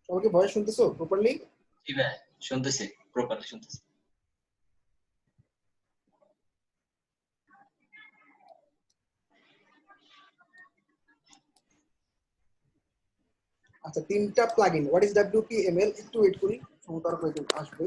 আমাকে voice শুনতেছো properly? জি ভাই, শুনতেছি, প্রপারলি শুনতেছি। আচ্ছা, তিনটা প্লাগইন, হোয়াট ইজ ডব্লিউপিএমএল, একটু ওয়েট করি, সমতার করে আসবে।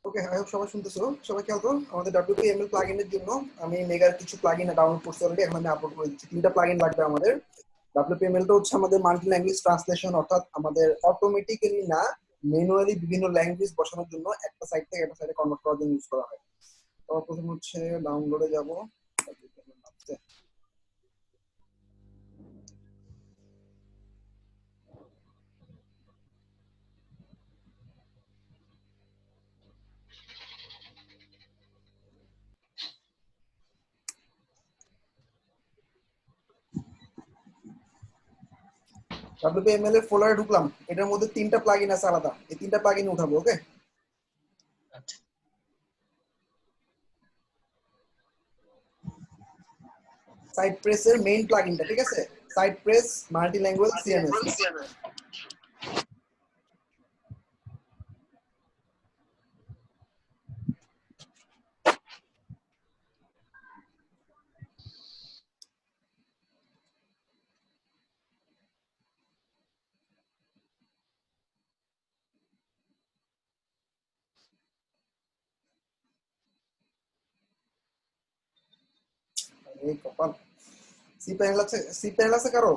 ওকে, আই হোপ সবাই শুনতেছো। সবাই খেয়াল করো, আমাদের ডব্লিউপিএমএল প্লাগইনের জন্য আমি মেগার কিছু প্লাগইন ডাউনলোড করছি অলরেডি, এখন আমি আপলোড করে দিচ্ছি। তিনটা প্লাগইন লাগবে আমাদের। ডব্লিউপিএমএল টা হচ্ছে আমাদের মাল্টি ল্যাঙ্গুয়েজ ট্রান্সলেশন, অর্থাৎ আমাদের অটোমেটিক্যালি না, ম্যানুয়ালি বিভিন্ন ল্যাঙ্গুয়েজ বসানোর জন্য একটা সাইট থেকে একটা সাইটে কনভার্ট করার জন্য ইউজ করা হয়। তো প্রথম হচ্ছে ডাউনলোডে যাব। ডব্লিউপিএমএল এর ফোল্ডারে ঢুকলাম, এটার মধ্যে তিনটা প্লাগইন আছে আলাদা, এই তিনটা প্লাগইন উঠাবো। ওকে, আচ্ছা, সাইট প্রেসের মেইন প্লাগইনটা, ঠিক আছে? Site press multi language CMS. এই কপাল, সি প্যানেল আছে, সি প্যানেল আছে কারো?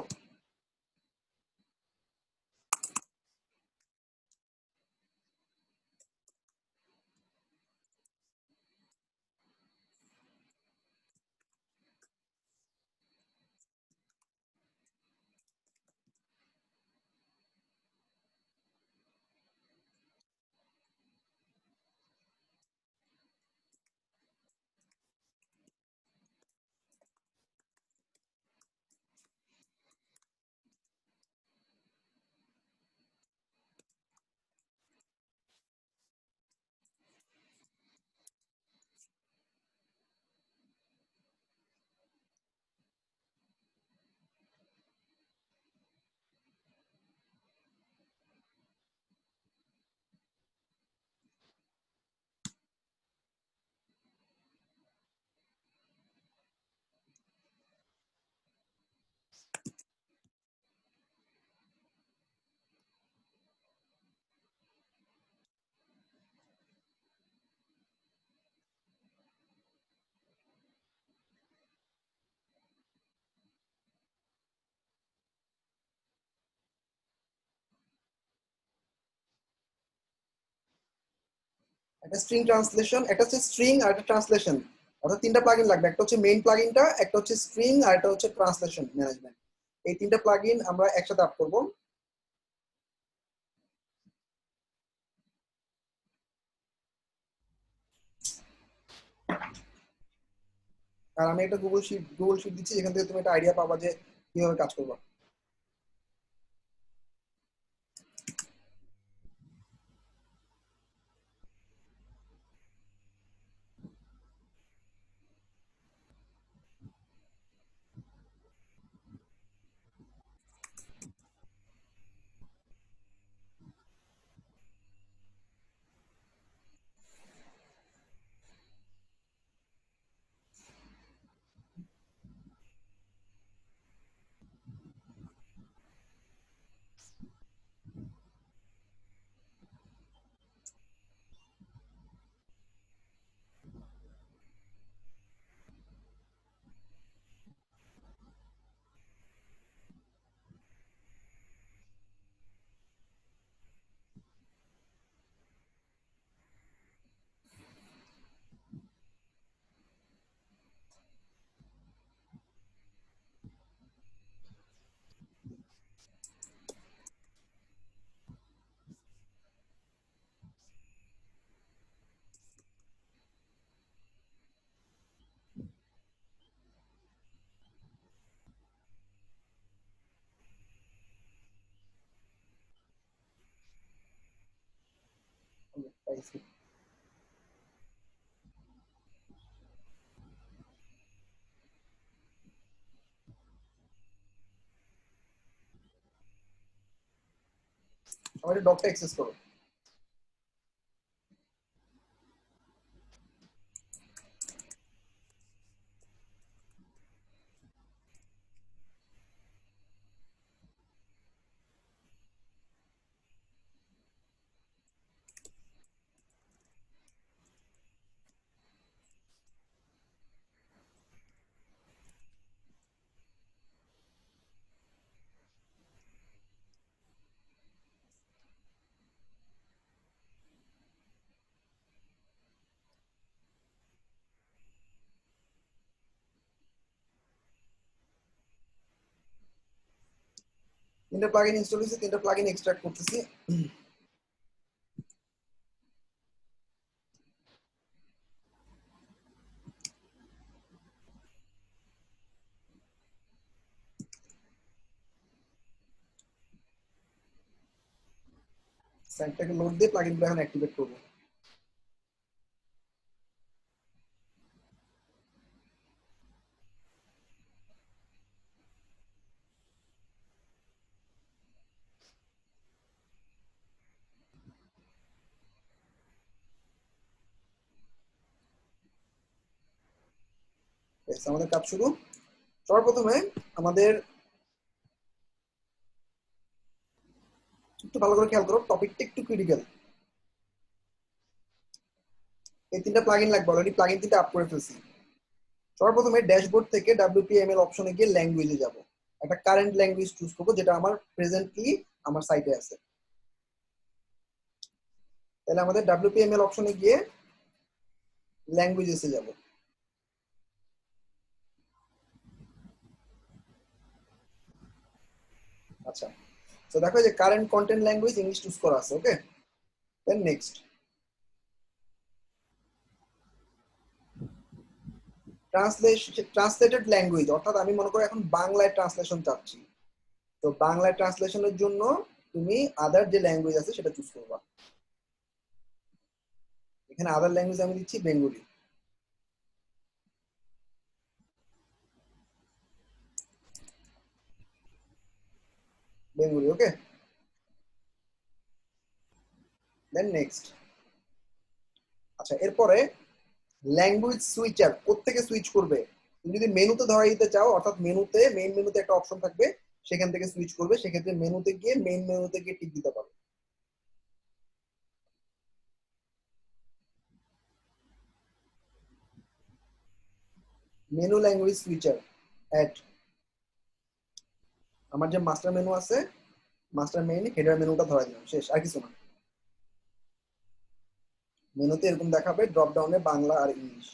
একটা স্ট্রিং ট্রান্সলেশন, একটা হচ্ছে স্ট্রিং আর একটা ট্রান্সলেশন, অর্থাৎ তিনটা প্লাগইন লাগবে। একটা হচ্ছে মেইন প্লাগইনটা, একটা হচ্ছে স্ট্রিং আর একটা হচ্ছে ট্রান্সলেশন ম্যানেজমেন্ট। এই তিনটা প্লাগইন আমরা একসাথে আপ করব। আর আমি একটা গুগল শিট দিচ্ছি, যেখান থেকে তুমি একটা আইডিয়া পাবা যে কিভাবে কাজ করবা। সবাই ডকটা অ্যাক্সেস করো। তিনটা প্লাগইন ইনস্টল হয়েছে, তিনটা প্লাগইন এক্সট্রাক্ট করতেছি। সাইটটাকে লোড দিয়ে প্লাগইনগুলো এখন অ্যাক্টিভেট করবো। বেশ, আমাদের কাজ শুরু। সর্বপ্রথমে আমাদের একটু ভালো করে খেয়াল করো, টপিকটা একটু ক্রিটিক্যাল। এই তিনটা প্লাগইন লাগবে, অলরেডি প্লাগইন তিনটা আপ করে ফেলছি। সর্বপ্রথমে ড্যাশবোর্ড থেকে ডাব্লিউপিএমএল অপশনে গিয়ে ল্যাঙ্গুয়েজে যাব। একটা কারেন্ট ল্যাঙ্গুয়েজ চুজ করবো যেটা আমার প্রেজেন্টলি আমার সাইটে আছে। তাহলে আমাদের ডাব্লিউপিএমএল অপশনে গিয়ে ল্যাঙ্গুয়েজেসে যাব। আচ্ছা, তো দেখো যে current content language English choose করা আছে। ওকে, দেন নেক্সট ট্রান্সলেটেড ল্যাঙ্গুয়েজ, অর্থাৎ আমি মনে করি এখন বাংলায় ট্রান্সলেশন চাচ্ছি। তো বাংলায় ট্রান্সলেশনের জন্য তুমি আদার যে ল্যাঙ্গুয়েজ আছে সেটা চুজ করবা। এখানে আদার ল্যাঙ্গুয়েজ আমি দিচ্ছি বেঙ্গলি। বেঙ্গলি, ওকে, দেন নেক্সট। আচ্ছা, এরপরে ল্যাঙ্গুয়েজ সুইচার কোত্থেকে সুইচ করবে। তুমি যদি মেনুতে ধরা দিতে চাও, অর্থাৎ মেনুতে মেইন মেনুতে একটা অপশন থাকবে, সেখান থেকে সুইচ করবে। সেক্ষেত্রে মেনুতে গিয়ে মেইন মেনুতে গিয়ে টিক দিতে পারবে। মেনু ল্যাঙ্গুয়েজ সুইচার অ্যাড, আমার যে মাস্টার মেনু আছে, মাস্টার মেইন হেডার মেনুটা ধরা দিলাম, শেষ, আর কিছু না। মেনুতে এরকম দেখাবে, ড্রপ ডাউনে বাংলা আর ইংলিশ।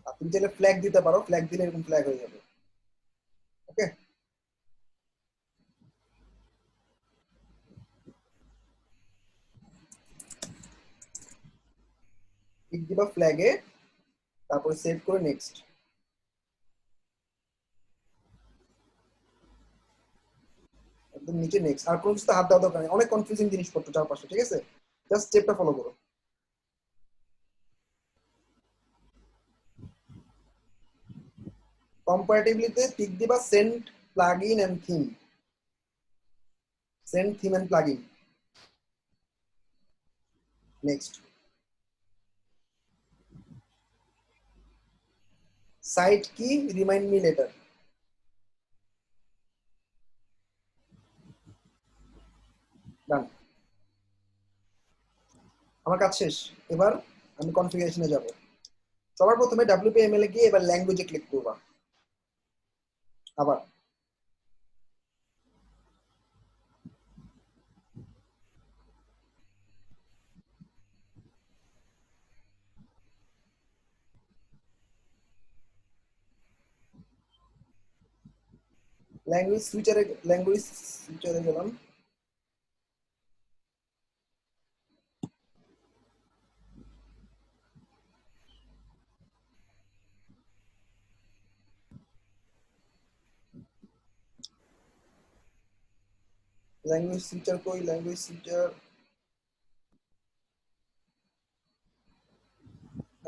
আর তুমি চাইলে ফ্ল্যাগ দিতে পারো, ফ্ল্যাগ দিলে এরকম ফ্ল্যাগ হয়ে যাবে। ওকে, ক্লিক দিবা ফ্ল্যাগে, তারপরে সেভ করে নেক্সট। একদম নিচে নেক্সট। আর কোনো কিছুতে হাত দেওয়া দরকার নেই, অনেক কনফিউজিং জিনিসপত্র চারপাশে, ঠিক আছে? জাস্ট স্টেপটা ফলো করো। কম্পারেটিভলিতে টিক দিবা send plugin and theme, send theme and plugin, next. Site কি, রিমাইন্ড মি লেটার, ডান। আমার কাজ শেষ। এবার আমি কনফিগারেশনে যাব। সবার প্রথমে WPML এ গিয়ে এবার ল্যাঙ্গুয়েজে ক্লিক করবা। আবার ল্যাঙ্গুয়েজ সুইচারে গেলাম। ল্যাঙ্গুয়েজ সুইচার কই, ল্যাঙ্গুয়েজ সুইচার,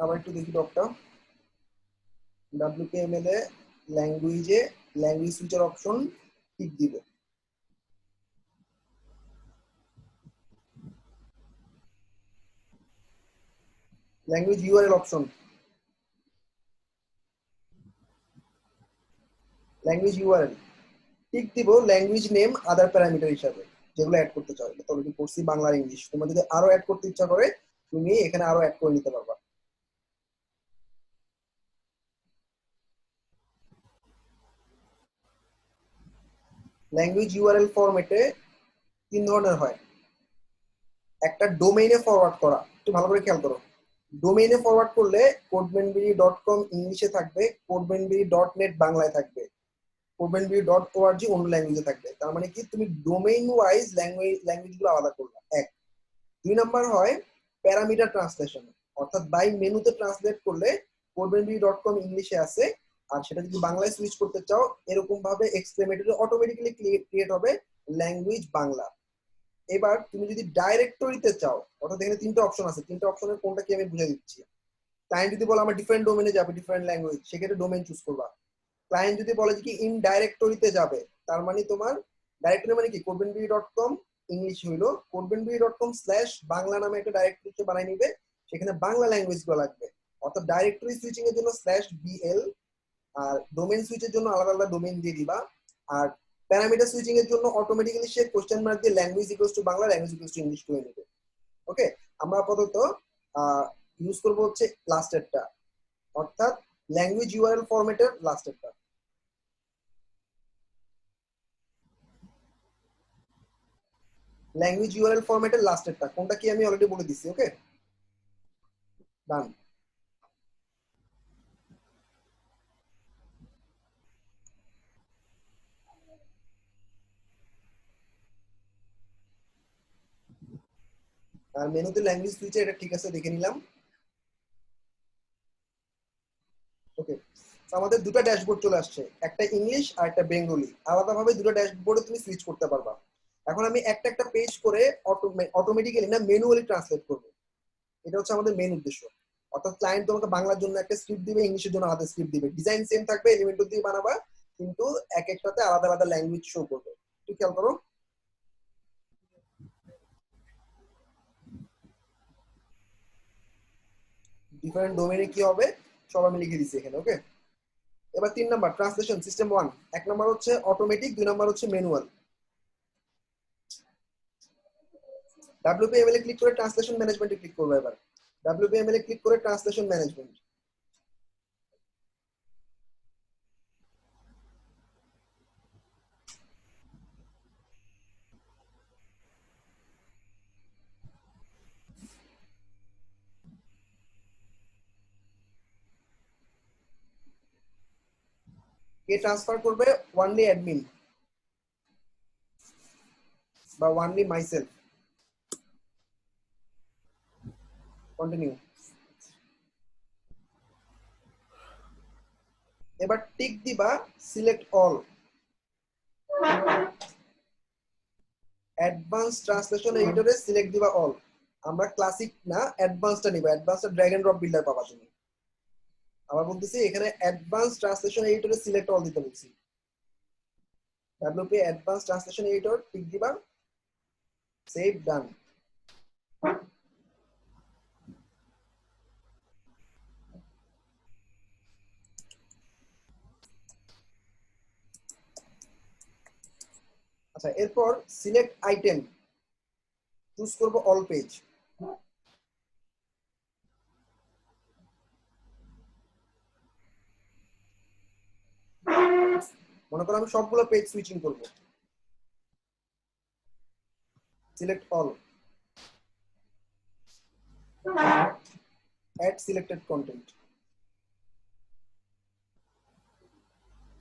আবার একটু দেখি টপটা। WPML এ ল্যাঙ্গুয়েজে ল্যাঙ্গুয়েজ সুইচার অপশন টিক দিবে। Language URL option, language URL tick দিব ল্যাঙ্গুয়েজ নেম আদার প্যারামিটার হিসাবে, যেগুলো অ্যাড করতে চাও। এটা তো অলরেডি করছি বাংলা আর ইংলিশ, তোমার যদি আরো অ্যাড করতে ইচ্ছা করে তুমি এখানে আরো অ্যাড করে নিতে পারবা। ল্যাঙ্গুয়েজ ইউআরএল ফরম্যাটে তিন ধরনের হয়। একটা ডোমেইনে ফরওয়ার্ড করা, একটু ভালো করে খেয়াল করো। ডোমেইনে ফরওয়ার্ড করলে codebenbury.com ইংলিশে থাকবে, codebenbury.net বাংলায় থাকবে, codebenbury.org অন্য ল্যাঙ্গুয়েজে থাকবে। তার মানে কি, তুমি ডোমেইন ওয়াইজ ল্যাঙ্গুয়েজগুলো আলাদা করলা, এক। দুই নাম্বার হয় প্যারামিটার ট্রান্সলেশন, অর্থাৎ বাই মেনুতে ট্রান্সলেট করলে codebenbury.com ইংলিশে আছে, আর সেটা যদি বাংলায় সুইচ করতে চাও এরকম ভাবে এক্সক্লেমেটরে অটোমেটিক্যালি ক্রিয়েট হবে ল্যাঙ্গুয়েজ বাংলা। এবার তুমি যদি ডাইরেক্টরিতে চাও, অর্থাৎ এখানে তিনটা অপশন আছে, তিনটা অপশনের কোনটা কি আমি বুঝে দিচ্ছি। ক্লায়েন্ট যদি বলে আমার ডিফারেন্ট ডোমেনে যাবে, ডিফারেন্ট ল্যাঙ্গুয়েজ, সেক্ষেত্রে ডোমেন চুজ করবা। ক্লায়েন্ট যদি বলে যে কি ইন ডাইরেক্টরিতে যাবে, তার মানে তোমার ডাইরেক্টরি মানে কি, codebenbury.com ইংলিশ হইলো codebenbury.com/বাংলা নামে একটা ডাইরেক্টরি বানাই নিবে, সেখানে বাংলা ল্যাঙ্গুয়েজ গুলো লাগবে। অর্থাৎ ডাইরেক্টরি সুইচিং এর জন্য /bl, আর ডোমেন সুইচের জন্য আলাদা আলাদা ডোমেন দিয়ে দিবা। আর প্যারামিটার সুইচিং এর জন্য অটোমেটিক্যালি সে কোশ্চেন মার্ক দিয়ে language equals to Bangla, language equals to English করে নেবে। ওকে, আমরা আপাতত ইউজ করব হচ্ছে লাস্টেরটা, অর্থাৎ ল্যাঙ্গুয়েজ ইউআরএল ফরম্যাটের লাস্টেরটা। ল্যাঙ্গুয়েজ ইউআরএল ফরম্যাটের লাস্টেরটা কোনটা কি আমি অলরেডি বলে দিচ্ছি। ওকে, ডান। আর মেনুতে ল্যাঙ্গুয়েজ সুইচে এটা ঠিক আছে, দেখে নিলাম। ওকে, আমাদের দুটো ড্যাশবোর্ড চলে আসছে, একটা ইংলিশ আর একটা বেঙ্গলি। আলাদাভাবে দুটো ড্যাশবোর্ডে তুমি সুইচ করতে পারবা। এখন আমি একটা একটা পেজ করে অটোমেটিক্যালি না ম্যানুয়ালি ট্রান্সলেট করবো। এটা হচ্ছে আমাদের মেইন উদ্দেশ্য। অর্থাৎ ক্লায়েন্ট তোমাকে বাংলার জন্য একটা স্ক্রিপ্ট দিবে, ইংলিশের জন্য আলাদা স্ক্রিপ্ট দিবে, ডিজাইন সেম থাকবে, এলিমেন্ট দিয়ে বানাবা, কিন্তু এক একটাতে আলাদা আলাদা ল্যাঙ্গুয়েজ শো করবে। একটু খেয়াল করো। ডিফারেন্ট ডোমেনে কি হবে সব আমি লিখে দিচ্ছি এখানে। ওকে, এবার 3 নাম্বার ট্রান্সলেশন সিস্টেম 1। 1 নাম্বার হচ্ছে অটোমেটিক, 2 নাম্বার হচ্ছে ম্যানুয়াল। WPML এ ক্লিক করে ট্রান্সলেশন ম্যানেজমেন্টে ক্লিক করবো। এবার WPML এ ক্লিক করে ট্রান্সলেশন ম্যানেজমেন্ট, কে ট্রান্সফার করবে? ওয়ানলি অ্যাডমিন বা ওয়ানলি মাইসেলফ। কন্টিনিউ। এবার টিক দিবা সিলেক্ট অল। অ্যাডভান্স ট্রান্সলেশন এডিটরে সিলেক্ট দিবা অল। আমরা ক্লাসিক না অ্যাডভান্সটা নিব, অ্যাডভান্সটা ড্র্যাগ এন্ড ড্রপ বিল্ডার পাবা তুমি। আবার বলতেছি এখানে অ্যাডভান্স ট্রান্সলেশন এডিটরে সিলেক্ট অল দিতে বলছি। WP advance translation editor tick দিবা, সেভ, ডান। আচ্ছা, এরপর সিলেক্ট আইটেম, চুজ করব অল পেজ। মনে করো আমি সবগুলো পেজ সুইচিং করব। Select all, add selected content,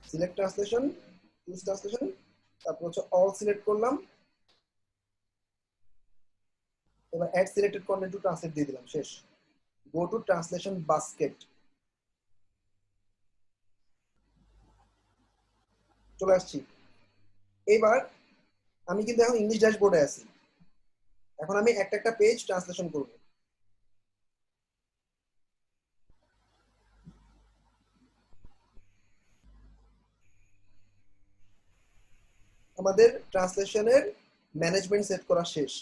select translation, choose translation, তারপর হচ্ছে অল সিলেক্ট করলাম। এবার add selected content to translate দিয়ে দিলাম, শেষ। গো টু ট্রান্সলেশন বাস্কেট, চলে আসছি। এবার আমি কিন্তু এখন ইংলিশ ড্যাশবোর্ডে আছি। এখন আমি একটা একটা পেজ ট্রান্সলেশন করব। আমাদের ট্রান্সলেশনের ম্যানেজমেন্ট সেট করা শেষ।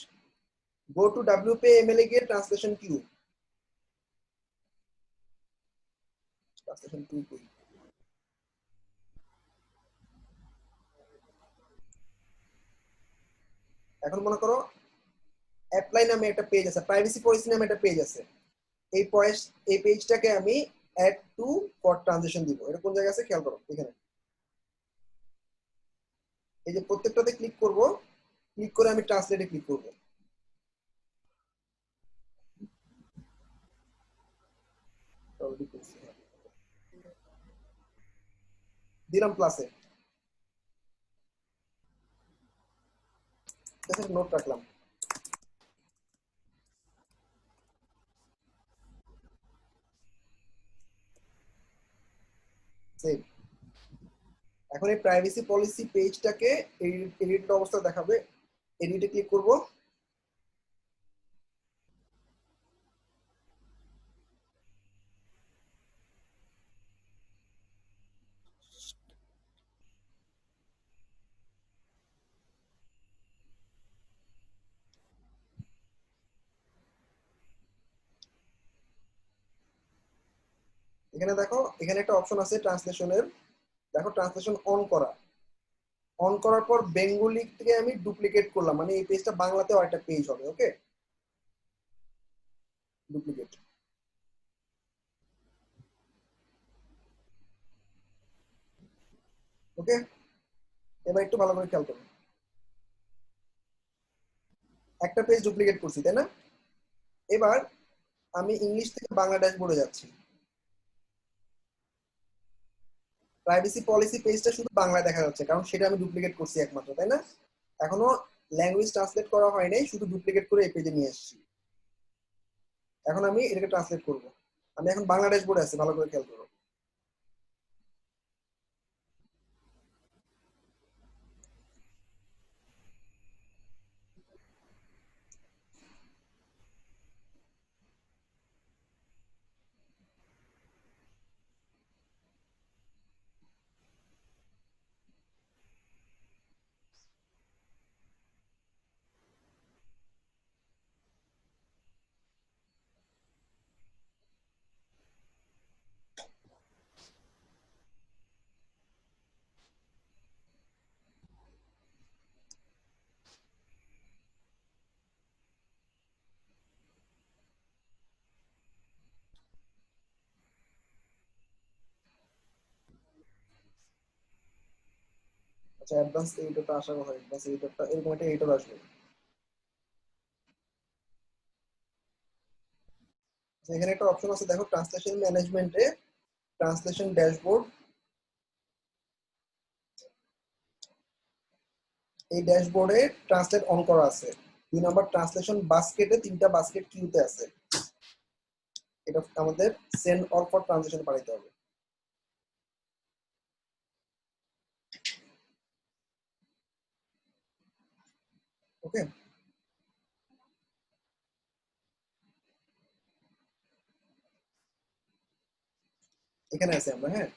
গো টু ডাব্লিউপি এমএল এ গিয়ে ট্রান্সলেশন কিউ, ট্রান্সলেশন কিউ কই? এখন মনে করো অ্যাপ্লাই নামে একটা পেজ আছে, প্রাইভেসি পলিসি নামে একটা পেজ আছে। এই পয়েস এই পেজটাকে আমি অ্যাড টু ফর ট্রানজিশন দিব। এটা কোন জায়গায় আছে খেয়াল করো, এখানে। এই যে প্রত্যেকটাতে ক্লিক করব, ক্লিক করে আমি ট্রান্সলেটে ক্লিক করব। দিলাম প্লাসে, নোট রাখলাম। সেভ। এখন এই প্রাইভেসি পলিসি পেজটাকে এডিটেড অবস্থা দেখাবে। এডিটে ক্লিক করব। এখানে দেখো, এখানে একটা অপশন আছে ট্রান্সলেশনের। দেখো ট্রান্সলেশন অন করা। অন করার পর বেঙ্গলি থেকে আমি ডুপ্লিকেট করলাম, মানে এই পেজটা বাংলাতেও একটা পেজ হবে। ওকে, ডুপ্লিকেট। ওকে, এবার একটু ভালো করে খেয়াল করুন। একটা পেজ ডুপ্লিকেট করছি, তাই না? এবার আমি ইংলিশ থেকে বাংলা ড্যাশবোর্ডে যাচ্ছি। প্রাইভেসি পলিসি পেজটা শুধু বাংলায় দেখা যাচ্ছে, কারণ সেটা আমি ডুপ্লিকেট করছি একমাত্র, তাই না? এখনো ল্যাঙ্গুয়েজ ট্রান্সলেট করা হয় নাই, শুধু ডুপ্লিকেট করে এই পেজে নিয়ে আসছি। এখন আমি এটাকে ট্রান্সলেট করব। আমি এখন বাংলা ড্যাশবোর্ডে আছি, ভালো করে খেয়াল করো। আচ্ছা, অ্যাডভান্স এডিটরটা আসার কথা। অ্যাডভান্স এডিটরটা এরকম একটা এডিটর আসবে। আচ্ছা, এখানে একটা অপশন আছে দেখো, ট্রান্সলেশন ম্যানেজমেন্টে ট্রান্সলেশন ড্যাশবোর্ড, এই ড্যাশবোর্ডে ট্রান্সলেট অন করা আছে। 2 নাম্বার ট্রান্সলেশন বাস্কেটে 3টা বাস্কেট কিউতে আছে। এটা আমাদের সেন্ড অল ফর ট্রানজিশন পাঠাইতে হবে। ওকে, এখানে আছে আমরা। হ্যাঁ,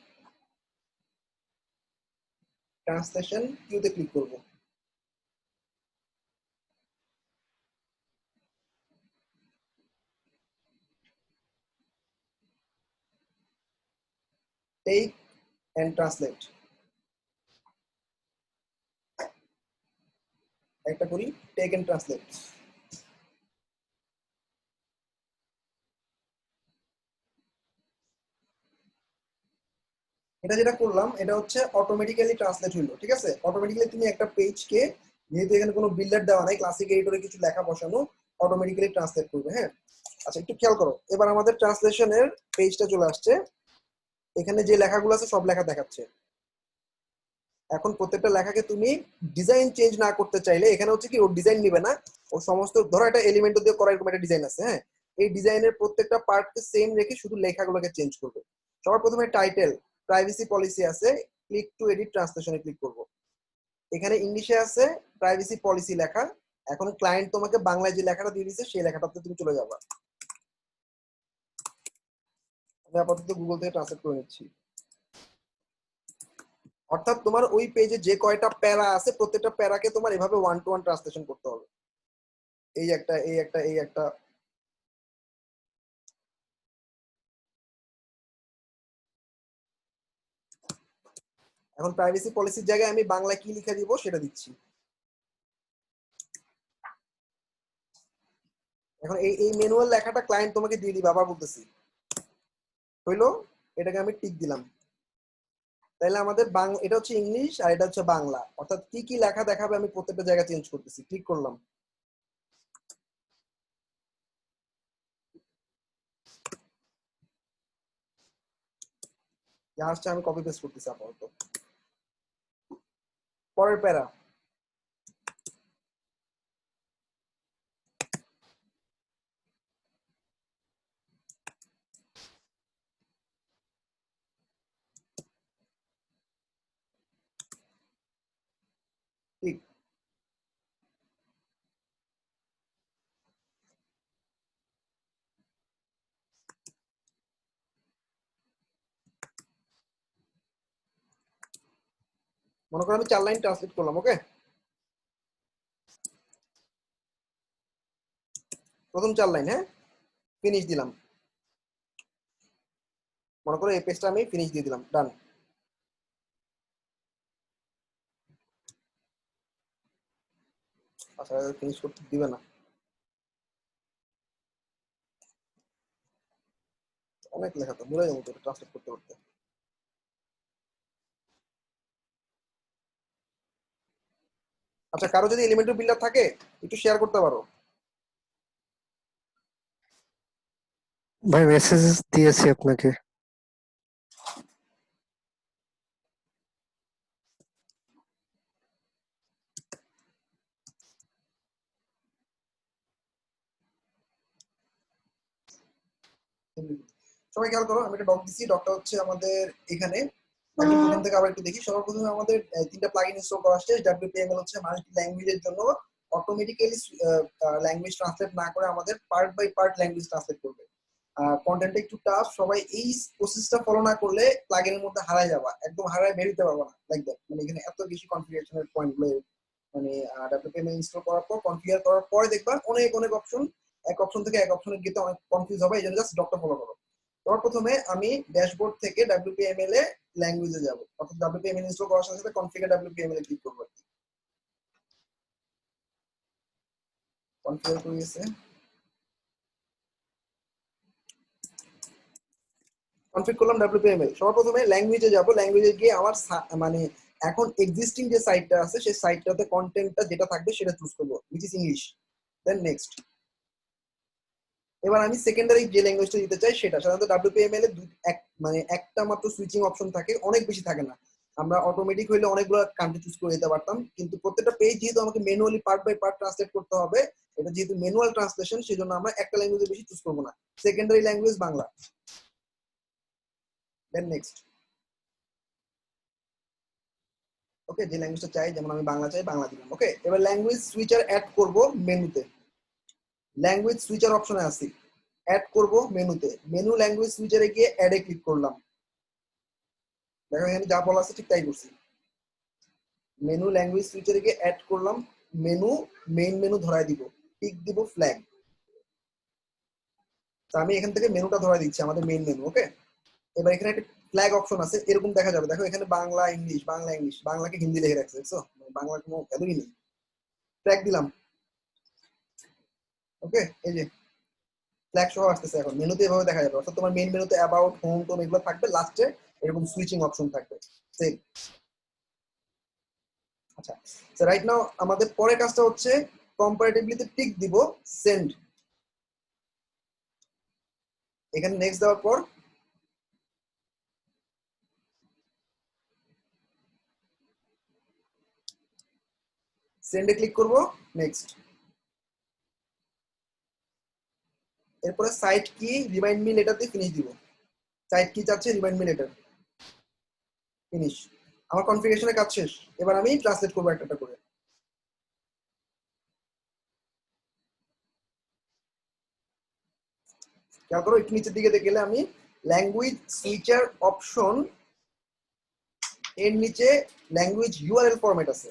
ট্রান্সলেশন কিউতে ক্লিক করব। টেক এন্ড ট্রান্সলেট একটা করি, টেক এন্ড ট্রান্সলেট। এটা যেটা করলাম এটা হচ্ছে অটোমেটিক্যালি ট্রান্সলেট হইলো। ঠিক আছে, অটোমেটিক্যালি তুমি একটা পেজকে, যেহেতু এখানে কোনো বিল্ডার দেওয়া নাই, ক্লাসিক এডিটরে কিছু লেখা বসানো, অটোমেটিক্যালি ট্রান্সলেট করবে। হ্যাঁ, আচ্ছা একটু খেয়াল করো, এবার আমাদের ট্রান্সলেশনের পেজটা চলে আসছে। এখানে যে লেখাগুলো আছে সব লেখা দেখাচ্ছে। এখন প্রত্যেকটা লেখাকে তুমি ডিজাইন চেঞ্জ না করতে চাইলে এখানে হচ্ছে কি, ওর ডিজাইন নিবে না, ও সমস্ত ধরো একটা এলিমেন্ট দিয়ে করা এরকম একটা ডিজাইন আছে। হ্যাঁ, এই ডিজাইনের প্রত্যেকটা পার্টকে সেম রেখে শুধু লেখাগুলোকে চেঞ্জ করবে। সবার প্রথমে টাইটেল, প্রাইভেসি পলিসি আছে, ক্লিক টু এডিট ট্রান্সলেশনে ক্লিক করব। এখানে ইংলিশে আছে প্রাইভেসি পলিসি লেখা। এখন ক্লায়েন্ট তোমাকে বাংলায় যে লেখাটা দিয়ে দিচ্ছে সেই লেখাটাতে তুমি চলে যাবা। আমি আপাতত গুগল থেকে ট্রান্সলেট করে নিচ্ছি। অর্থাৎ তোমার ওই পেজে যে কয়টা প্যারা আছে প্রত্যেকটা প্যারাকে তোমার এভাবে 1 to 1 ট্রান্সলেশন করতে হবে। এই একটা, এই একটা, এই একটা। এখন প্রাইভেসি পলিসির জায়গায় আমি বাংলা কি লিখে দিব সেটা দিচ্ছি। এখন এই এই ম্যানুয়াল লেখাটা ক্লায়েন্ট তোমাকে দিয়ে দিবে, আবার বলতেছি। হইলো, এটাকে আমি টিক দিলাম। তাহলে আমাদের এটা হচ্ছে ইংলিশ আর এটা হচ্ছে বাংলা, অর্থাৎ কি কি লেখা দেখাবে আমি প্রত্যেকটা জায়গা চেঞ্জ করতেছি। ক্লিক করলাম। যা আসছে আমি কপি পেস্ট করতেছি আপাতত। পরের প্যারা, ঠিক। মনে করো আমি 4 লাইন ট্রান্সলেট করলাম। ওকে, প্রথম 4 লাইন। হ্যাঁ, ফিনিশ দিলাম। মনে করো এই পেজটা আমি ফিনিশ দিয়ে দিলাম, ডান। আচ্ছা, ফিনিশ করতে দিবে না, অনেক লেখা তো ভুলে যাবো তো ট্রান্সলেট করতে করতে। আচ্ছা, কারো যদি এলিমেন্টারি বিল্ডার থাকে একটু শেয়ার করতে পারো। ভাই মেসেজ দিয়েছি আপনাকে। সবাই খেয়াল করো, আমি একটা ডক দিচ্ছি। ডকটা হচ্ছে আমাদের এখানে একদম প্রথম থেকে আবার একটু দেখি। সবার প্রথমে আমাদের 3টা প্লাগইন ইনস্টল করা আসছে। WPML হচ্ছে মাল্টি ল্যাঙ্গুয়েজের জন্য অটোমেটিক্যালি ল্যাঙ্গুয়েজ ট্রান্সলেট না করে আমাদের part by part language translate করবে। কন্টেন্টটা একটু টাফ, সবাই এই প্রসেসটা ফলো না করলে প্লাগইনের মধ্যে হারায় যাবা, একদম হারায় বের হতে পারবা না। লাইক দ্যাট, মানে এখানে এত বেশি কনফিগারেশনের পয়েন্ট গুলো, মানে WPML ইনস্টল করার পর কনফিগার করার পরে দেখবা অনেক অনেক অপশন, এক অপশন থেকে এক অপশনে গিয়ে অনেক কনফিউজ হবে। এই জন্য জাস্ট ডকটা ফলো করো। সবার প্রথমে আমি ড্যাশবোর্ড থেকে WPML এ ল্যাঙ্গুয়েজে যাব, অর্থাৎ WPML ইনস্টল করার সাথে সাথে কনফিগার WPML এ ক্লিক করব। কনফিগার করে গেছে, কনফিগ করলাম WPML। সবার প্রথমে ল্যাঙ্গুয়েজে যাব, ল্যাঙ্গুয়েজে গিয়ে আমার মানে এখন এক্সিস্টিং যে সাইটটা আছে সেই সাইটটাতে কন্টেন্টটা যেটা থাকবে সেটা চুজ করবো, which is English. Then next. এবার আমি সেকেন্ডারি যে ল্যাঙ্গুয়েজটা দিতে চাই সেটা। সাধারণত WPML এ মানে একটা মাত্র সুইচিং অপশন থাকে, অনেক বেশি থাকে না। আমরা অটোমেটিক হইলে অনেকগুলো কান্ট্রি চুজ করে দিতে পারতাম, কিন্তু প্রত্যেকটা পেজ যেহেতু আমাকে manually part by part translate করতে হবে, এটা যেহেতু ম্যানুয়াল ট্রান্সলেশন, সেজন্য আমরা একটা ল্যাঙ্গুয়েজে বেশি চুজ করবো না। Secondary language Bangla. Then next. Okay, যে ল্যাঙ্গুয়েজটা চাই, যেমন আমি বাংলা চাই, বাংলা দিলাম। ওকে, এবার ল্যাঙ্গুয়েজ সুইচার অ্যাড করব মেনুতে। ল্যাঙ্গুয়েজ সুইচার অপশনে আসি, অ্যাড করব মেনুতে। মেনু ল্যাঙ্গুয়েজ সুইচারে গিয়ে অ্যাডে ক্লিক করলাম। দেখো এখানে যা বলা আছে ঠিক তাই করছি। মেনু ল্যাঙ্গুয়েজ সুইচারে গিয়ে অ্যাড করলাম মেনু, মেইন মেনু ধরায় দিব, টিক দিব ফ্ল্যাগ। তো আমি এখান থেকে মেনুটা ধরায় দিচ্ছি, আমাদের মেইন মেনু। ওকে, এবার এখানে একটা ফ্ল্যাগ অপশন আছে, এরকম দেখা যাবে। দেখো এখানে বাংলা ইংলিশ, বাংলা ইংলিশ, বাংলাকে হিন্দি লিখে রাখছে, দেখছো? বাংলা কোনো ভ্যালুই নেই। ফ্ল্যাগ দিলাম। ওকে, এই যে ফ্ল্যাগ সহ আসতেছে। এখন মেনুতে এভাবে দেখা যাবে, অর্থাৎ তোমার মেইন মেনুতে অ্যাবাউট, হোম, টোম এগুলো থাকবে, লাস্টে এরকম সুইচিং অপশন থাকবে। সেম। আচ্ছা, রাইট নাও আমাদের পরের কাজটা হচ্ছে কম্পারেটিভলিতে টিক দিব, সেন্ড। এখানে নেক্সট দেওয়ার পর সেন্ডে ক্লিক করব, নেক্সট। এরপরে সাইট কি রিমাইন্ড মি লেটার দিয়ে ফিনিশ দিব। সাইট কি চাচ্ছে, রিমাইন্ড মি লেটার, ফিনিশ। আমার কনফিগারেশনের কাজ শেষ। এবার আমি ট্রান্সলেট করবো একটা একটা করে। খেয়াল করো, একটু নিচের দিকে গেলে আমি ল্যাঙ্গুয়েজ সুইচার অপশন এর নিচে ল্যাঙ্গুয়েজ ইউআরএল ফরম্যাট আছে।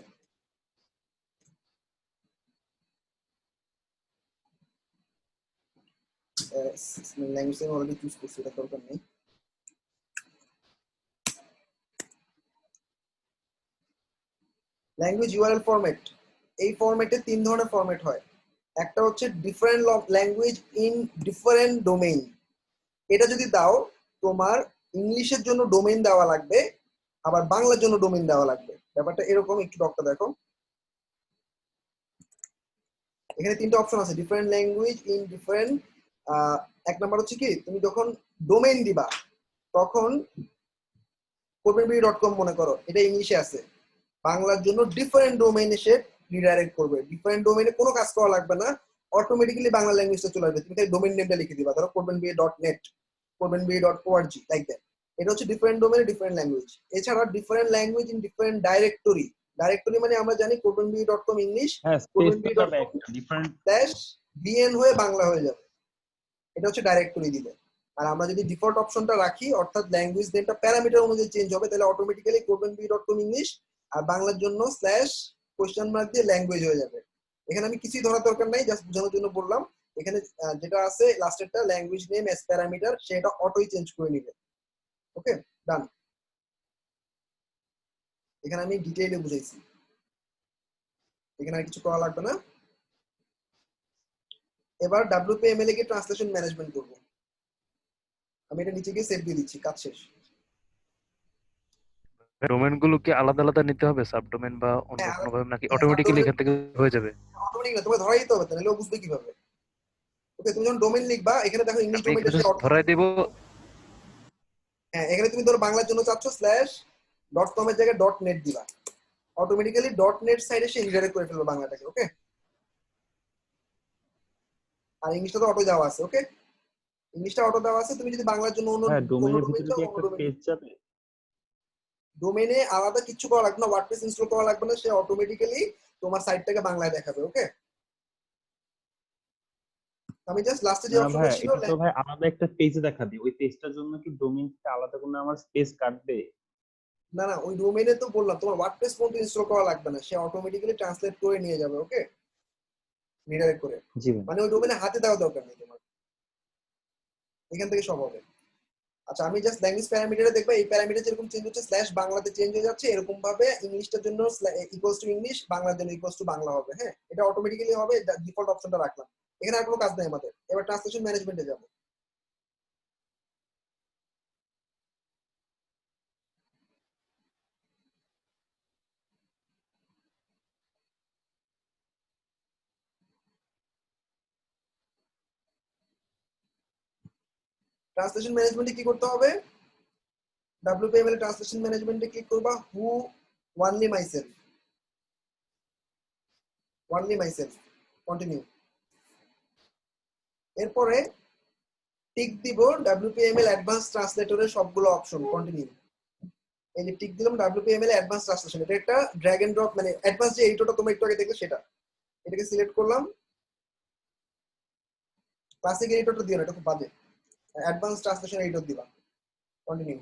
ল্যাঙ্গুয়েজ আমি অলরেডি চুজ করছি, এটা দরকার নেই। ল্যাঙ্গুয়েজ ইউআরএল ফরম্যাট, এই ফরম্যাটে তিন ধরনের ফরম্যাট হয়। একটা হচ্ছে different language in different domain. এটা যদি দাও, তোমার ইংলিশের জন্য ডোমেইন দেওয়া লাগবে, আবার বাংলার জন্য ডোমেইন দেওয়া লাগবে। ব্যাপারটা এরকম, একটু ডকটা দেখো। এখানে তিনটা অপশন আছে, ডিফারেন্ট ল্যাঙ্গুয়েজ ইন ডিফারেন্ট। এক নাম্বার হচ্ছে কি, তুমি যখন ডোমেইন দিবা তখন কোডবেনবিডি.কম মনে করো, এটা ইংলিশে আছে, বাংলার জন্য ডিফারেন্ট ডোমেইনে সে রিডাইরেক্ট করবে। ডিফারেন্ট ডোমেইনে কোনো কাজ করা লাগবে না, অটোমেটিক্যালি বাংলা ল্যাঙ্গুয়েজটা চলে আসবে। তুমি খালি ডোমেইন নেমটা লিখে দিবা, ধরো কোডবেনবিডি.নেট, কোডবেনবিডি.org, লাইক দ্যাট। এটা হচ্ছে ডিফারেন্ট ডোমেইনে ডিফারেন্ট ল্যাঙ্গুয়েজ। এছাড়া different language in different directory. Directory মানে আমরা জানি কোডবেনবিডি.কম ইংলিশ, হ্যাঁ, স্পেসটা যাবে কোডবেনবিডি.কম একটা ডিফারেন্ট। স্ল্যাশ বিএন হয়ে বাংলা হয়ে যাবে। এটা হচ্ছে ডাইরেক্টরি দিলে। আর আমরা যদি ডিফল্ট অপশনটা রাখি, অর্থাৎ ল্যাঙ্গুয়েজ নেমটা প্যারামিটার অনুযায়ী চেঞ্জ হবে, তাহলে অটোমেটিক্যালি কোডবেনবিডি.কম ইংলিশ আর বাংলার জন্য স্ল্যাশ কোশ্চেন মার্ক দিয়ে ল্যাঙ্গুয়েজ হয়ে যাবে। এখানে আমি কিছুই ধরার দরকার নাই, জাস্ট বোঝানোর জন্য বললাম। এখানে যেটা আছে লাস্টেরটা ল্যাঙ্গুয়েজ নেম এস প্যারামিটার, সেটা অটোই চেঞ্জ করে নিবে। ওকে, ডান। এখানে আমি ডিটেইলে বুঝাইছি, এখানে আর কিছু করা লাগবে না। এবার WPML এ গিয়ে ট্রান্সলেশন ম্যানেজমেন্ট করবো। আমি এটা নিচে গিয়ে সেভ দিয়ে দিচ্ছি, কাজ শেষ। ডোমেন গুলো কি আলাদা আলাদা নিতে হবে, সাবডোমেন বা অন্য হ্যাঁ, কোনো ভাবে, নাকি হ্যাঁ, অটোমেটিক্যালি সাবডোমেন এখান থেকে হয়ে যাবে? অটোমেটিক না, তোমাকে ধরাই দিতে হবে, তাহলে ও বুঝবে কিভাবে? ওকে, তুমি যখন ডোমেইন লিখবা, এখানে দেখো ইংলিশ আমি ডোমেইনটা এখানে সে just ধরাই দিব। হ্যাঁ, এখানে তুমি ধরো বাংলার জন্য চাচ্ছ স্ল্যাশ ডট কম এর জায়গায় ডট নেট দিবা, অটোমেটিক্যালি ডট নেট সাইডে সে রিডাইরেক্ট করে ফেলবে বাংলাটাকে। ওকে, আর ইংলিশটা তো অটো দেওয়া আছে। ওকে, ইংলিশটা অটো দেওয়া আছে। তুমি যদি বাংলার জন্য অন্য হ্যাঁ, অন্য ডোমেনের ডোমেইন ভিতরে চাও, কি অন্য একটা ডোমেইন। পেজ যাবে? ডোমেইনে আলাদা কিছু করা লাগবে না, ওয়ার্ডপ্রেস ইনস্টল করা লাগবে না, সে অটোমেটিক্যালি তোমার সাইটটাকে বাংলায় দেখাবে। ওকে, আমি জাস্ট লাস্টে যে না ভাই, অপশনটা ছিল এটা তো ভাই আলাদা একটা পেজে দেখা দিই। ওই পেজটার জন্য কি ডোমেইন থেকে আলাদা কোনো আমার স্পেস কাটবে? না না, ওই ডোমেইনে তো বললাম তোমার ওয়ার্ডপ্রেস পর্যন্ত ইনস্টল করা লাগবে না, সে অটোমেটিক্যালি ট্রান্সলেট করে নিয়ে যাবে। ওকে, রিডাইরেক্ট করে। জি ভাই। মানে ওই ডোমেইনে হাতে দেওয়া দরকার নেই তোমার, এখান থেকে সব হবে। আচ্ছা, আমি জাস্ট ল্যাঙ্গুয়েজ প্যারামিটারে দেখবা, এই প্যারামিটার যেরকম চেঞ্জ হচ্ছে স্ল্যাশ বাংলাতে চেঞ্জ হয়ে যাচ্ছে, এরকম ভাবে ইংলিশটার জন্য ইকুয়ালস টু ইংলিশ, বাংলার জন্য ইকুয়ালস টু বাংলা হবে। হ্যাঁ, এটা অটোমেটিক্যালি হবে, ডিফল্ট অপশনটা রাখলাম। এখানে আর কোনো কাজ নেই আমাদের। এবার ট্রান্সলেশন ম্যানেজমেন্টে যাব। ট্রান্সলেশন ম্যানেজমেন্টে কি করতে হবে? WPML ট্রান্সলেশন ম্যানেজমেন্টে ক্লিক করবা, হু ওনলি মাইসেলফ, কন্টিনিউ। এরপরে টিক দিব WPML অ্যাডভান্স ট্রান্সলেটরের সবগুলো অপশন, কন্টিনিউ। এই যে টিক দিলাম WPML অ্যাডভান্স ট্রান্সলেশন, এটা একটা ড্র্যাগ এন্ড ড্রপ, মানে অ্যাডভান্স যে এডিটরটা তোমরা একটু আগে দেখলে সেটা, এটাকে সিলেক্ট করলাম। ক্লাসিক এডিটরটা দিও না, এটা খুব বাজে, অ্যাডভান্স ট্রান্সলেশন এডিটর দিবা, কন্টিনিউ।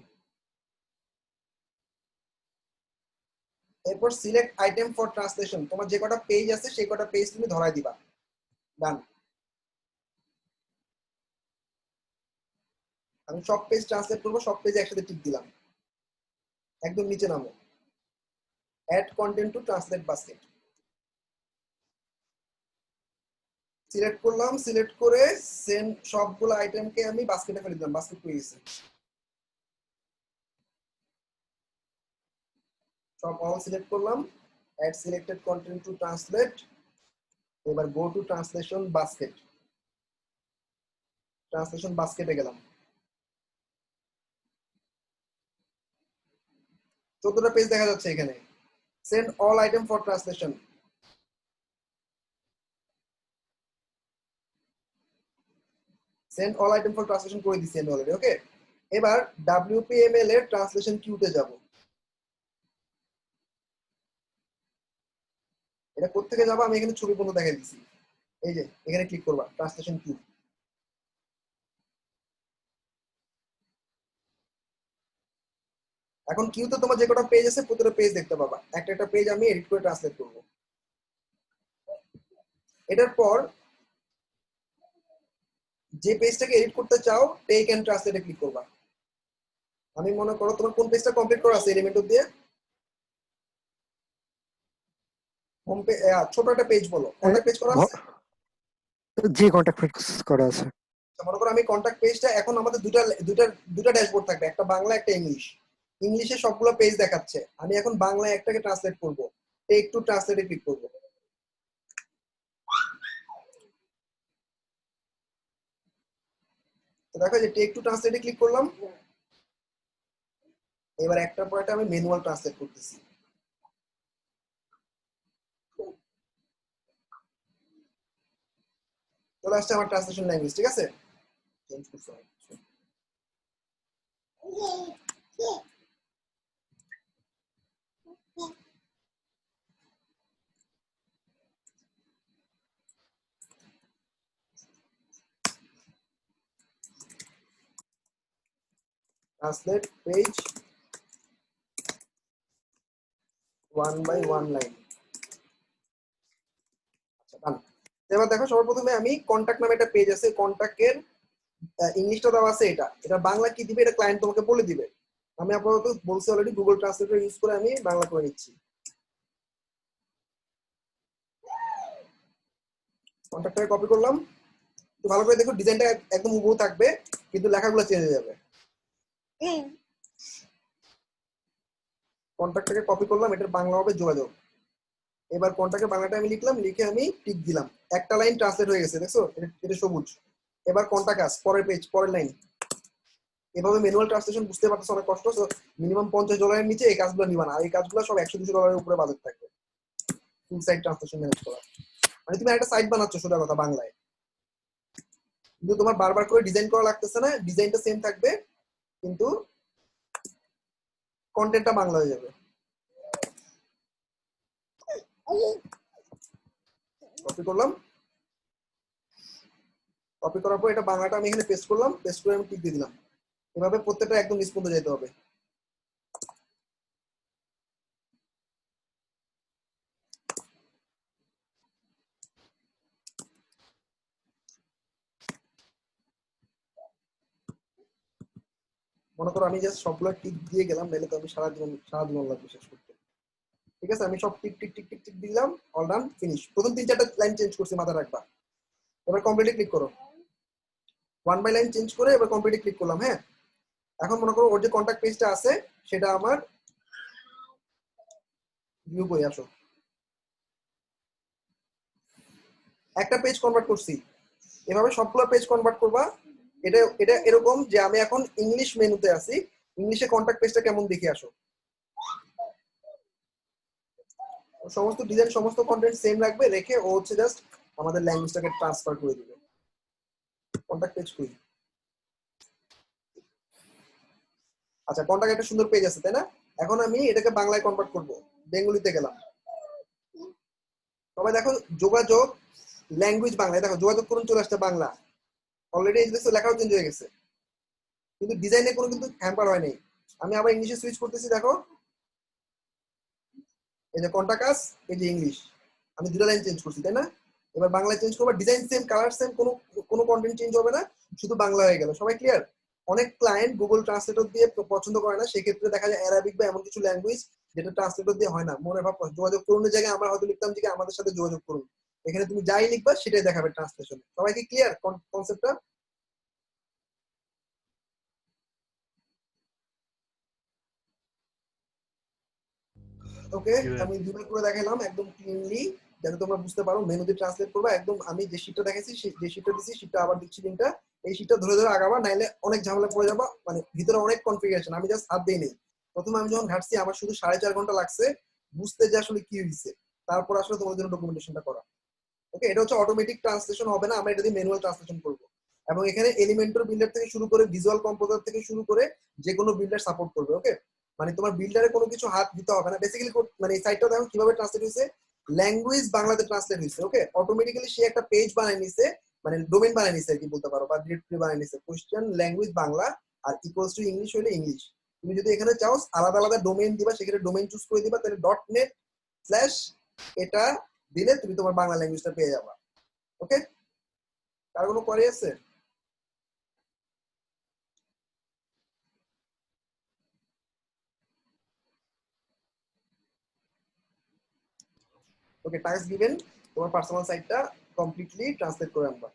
এরপর সিলেক্ট আইটেম ফর ট্রান্সলেশন, তোমার যে কটা পেজ আছে সেই কটা পেজ তুমি ধরায় দিবা, ডান। আমি সব পেজ ট্রান্সলেট করবো, সব পেজে একসাথে টিক দিলাম। একদম নিচে নামো, add content to translate basket, select করলাম। সিলেক্ট করে সেন্ড সবগুলো আইটেমকে আমি বাস্কেটে ফেলে দিলাম, বাস্কেট পেয়ে গেছে সব, অল সিলেক্ট করলাম, add selected content to translate. এবার go to translation basket, translation বাস্কেটে গেলাম। 14টা পেজ দেখা যাচ্ছে এখানে। Send all item for translation, send all item for translation করে দিচ্ছি আমি অলরেডি, ওকে। এবার WPML এর ট্রান্সলেশন কিউতে যাব। এটা কোত্থেকে যাবো আমি এখানে ছবি পর্যন্ত দেখাই দিচ্ছি, এই যে এখানে ক্লিক করবা, ট্রান্সলেশন কিউ। এখন কিউতে তোমার যে কটা পেজ আছে প্রতিটা পেজ দেখতে পাবা, একটা একটা পেজ আমি এডিট করে ট্রান্সলেট করব। এটার পর যে পেজটাকে এডিট করতে চাও টেক এন্ড ট্রান্সলেটে ক্লিক করবা। আমি মনে করো তোমার কোন পেজটা কমপ্লিট করা আছে এলিমেন্টর দিয়ে, হোম পেজ, ছোট একটা পেজ বলো, কন্টাক্ট পেজ করা আছে। জি, কন্টাক্ট করা আছে। মনে করো আমি কন্টাক্ট পেজটা, এখন আমাদের দুটা দুটা দুটা ড্যাশবোর্ড থাকবে, একটা বাংলা একটা ইংলিশ। ইংলিশে সবগুলো পেজ দেখাচ্ছে, আমি এখন বাংলায় একটাকে ট্রান্সলেট করব, টেক টু ট্রান্সলেটে ক্লিক করব। তো দেখো যে টেক টু ট্রান্সলেটে ক্লিক করলাম। এবার একটার পর একটা আমি ম্যানুয়াল ট্রান্সলেট করতেছি। চলে আসছে আমার ট্রান্সলেশন ল্যাঙ্গুয়েজ, ঠিক আছে। চেঞ্জ করতে হবে। Translate page 1 by 1 line. আচ্ছা, ডান। এবার দেখো সবার প্রথমে আমি কন্টাক্ট নামে একটা পেজ আছে, কন্টাক্টের ইংলিশটা দেওয়া আছে, এটা এটা বাংলা কি দিবে এটা ক্লায়েন্ট তোমাকে বলে দিবে। আমি আপাতত বলছি অলরেডি গুগল ট্রান্সলেটর ইউজ করে আমি বাংলা করে নিচ্ছি। কন্টাক্টটাকে কপি করলাম, তো ভালো করে দেখো ডিজাইনটা একদম হুবহু থাকবে কিন্তু লেখাগুলো চেঞ্জ হয়ে যাবে। কন্টাক্টটাকে কপি করলাম, এটার বাংলা হবে যোগাযোগ। এবার কন্টাক্টের বাংলাটা আমি লিখলাম, লিখে আমি টিক দিলাম, একটা লাইন ট্রান্সলেট হয়ে গেছে, দেখছো এটা সবুজ। এবার কন্টাক্ট আস, পরের পেজ, পরের লাইন। এভাবে ম্যানুয়াল ট্রান্সলেশন বুঝতে পারতেছো অনেক কষ্ট, মিনিমাম $50 নিচে এই কাজগুলো নিবা না, আর এই কাজগুলো সব $100-200 উপরে বাজেট থাকবে ফুল সাইট ট্রান্সলেশন ম্যানেজ করা। মানে তুমি একটা সাইট বানাচ্ছ সোজা কথা বাংলায়, কিন্তু তোমার বারবার করে ডিজাইন করা লাগতেছে না, ডিজাইনটা সেম থাকবে কিন্তু কন্টেন্টটা বাংলা হয়ে যাবে। কপি করলাম, কপি করার পর এটা বাংলাটা আমি এখানে পেস্ট করলাম, পেস্ট করে আমি টিক দিয়ে দিলাম। এভাবে প্রত্যেকটা একদম নিচ পর্যন্ত যেতে হবে। মনে করো আমি জাস্ট সবগুলো টিক দিয়ে গেলাম, নাহলে তো আমি সারা জীবন লাগবে শেষ করতে। ঠিক আছে, আমি সব tick tick tick tick tick দিলাম, অল ডান, ফিনিশ। প্রথম 3-4টা লাইন চেঞ্জ করছি, মাথা রাখবা। এবার কমপ্লিটে ক্লিক করো, 1 বাই লাইন চেঞ্জ করে এবার কমপ্লিটে ক্লিক করলাম। হ্যাঁ, এখন মনে করো ওর যে কন্টাক্ট পেজটা আছে সেটা আমার ভিউ করে আসো, একটা পেজ কনভার্ট করছি। এভাবে সবগুলো পেজ কনভার্ট করবা। এটা এটা এরকম যে আমি এখন ইংলিশ মেনুতে আছি, ইংলিশে কন্টাক্ট পেজটা কেমন দেখে আসো। সমস্ত ডিজাইন সমস্ত কন্টেন্ট সেম রাখবে, রেখে ও হচ্ছে জাস্ট আমাদের ল্যাঙ্গুয়েজটাকে ট্রান্সফার করে দিবে। কন্টাক্ট পেজ কই? আচ্ছা, কন্টাক্ট একটা সুন্দর পেজ আছে তাই না? এখন আমি এটাকে বাংলায় কনভার্ট করব। বেঙ্গলিতে গেলাম। সবাই দেখো যোগাযোগ ল্যাঙ্গুয়েজ বাংলায়, দেখো যোগাযোগ করুন চলে আসছে বাংলা। অলরেডি এই যে লেখাও চেঞ্জ হয়ে গেছে, কিন্তু ডিজাইনে কোনো কিন্তু হ্যাম্পার হয় নাই। আমি আবার ইংলিশে সুইচ করতেছি, দেখো এই যে কন্টাকাস, এই যে ইংলিশ, আমি দুটো লাইন চেঞ্জ করছি তাই না? এবার বাংলায় চেঞ্জ করবো, ডিজাইন সেম, কালার সেম, কোনো কোনো কন্টেন্ট চেঞ্জ হবে না, শুধু বাংলা হয়ে গেল। সবাই ক্লিয়ার? অনেক ক্লায়েন্ট গুগল ট্রান্সলেটর দিয়ে পছন্দ করে না, সেক্ষেত্রে দেখা যায় অ্যারাবিক বা এমন কিছু ল্যাঙ্গুয়েজ যেটা ট্রান্সলেটর দিয়ে হয় না। মনে ভাব যোগাযোগ করুন জায়গায় আমরা হয়তো লিখতাম যে আমাদের সাথে যোগাযোগ করুন, এখানে তুমি যাই লিখবা সেটাই দেখাবে ট্রান্সলেশন। সবাই কি ক্লিয়ার কনসেপ্টটা? ওকে, Yes. আমি দুবার করে দেখালাম একদম ক্লিনলি, যাতে তোমরা বুঝতে পারো। মেনু দিয়ে ট্রান্সলেট করবা একদম। আমি যে শীটটা দেখাইছি যে শীটটা দিছি শীটটা আবার দিচ্ছি লিংকটা, এই শীটটা ধরে ধরে আগাবা, নাইলে অনেক ঝামেলা পড়ে যাবা। মানে ভিতরে অনেক কনফিগারেশন, আমি জাস্ট হাত দিই নেই। প্রথমে আমি যখন ঘাটছি আমার শুধু 4.5 ঘন্টা লাগছে বুঝতে যে আসলে কি হয়েছে, তারপর আসলে তোমাদের জন্য ডকুমেন্টেশনটা করা। ওকে, এটা হচ্ছে অটোমেটিক ট্রান্সলেশন হবে না, আমরা এটা দিয়ে ম্যানুয়াল ট্রান্সলেশন করবো। এবং এখানে এলিমেন্টর বিল্ডার থেকে শুরু করে ভিজুয়াল কম্পোজার থেকে শুরু করে যে কোনো বিল্ডার সাপোর্ট করবে। ওকে, মানে তোমার বিল্ডারে কোনো কিছু হাত দিতে হবে না। বেসিক্যালি মানে এই সাইটটা দেখো কিভাবে ট্রান্সলেট হয়েছে, ল্যাঙ্গুয়েজ বাংলাতে ট্রান্সলেট হয়েছে। ওকে, অটোমেটিক্যালি সে একটা পেজ বানায় নিছে, মানে ডোমেন বানায় নিছে আর কি বলতে পারো, বা ডিরেক্টরি বানায় নিছে। কোশ্চেন ল্যাঙ্গুয়েজ বাংলা আর ইকুয়ালস টু ইংলিশ হইলে ইংলিশ। তুমি যদি এখানে চাও আলাদা আলাদা ডোমেন দিবা, সেক্ষেত্রে ডোমেন চুজ করে দিবা, তাহলে .net স্ল্যাশ এটা দিলে তুমি তোমার বাংলা ল্যাঙ্গুয়েজটা পেয়ে যাবা। ওকে, কার কোনো কোয়ারি আছে? ওকে, টাস্ক গিভেন, তোমার পার্সোনাল সাইটটা কমপ্লিটলি ট্রান্সলেট করে আনবা।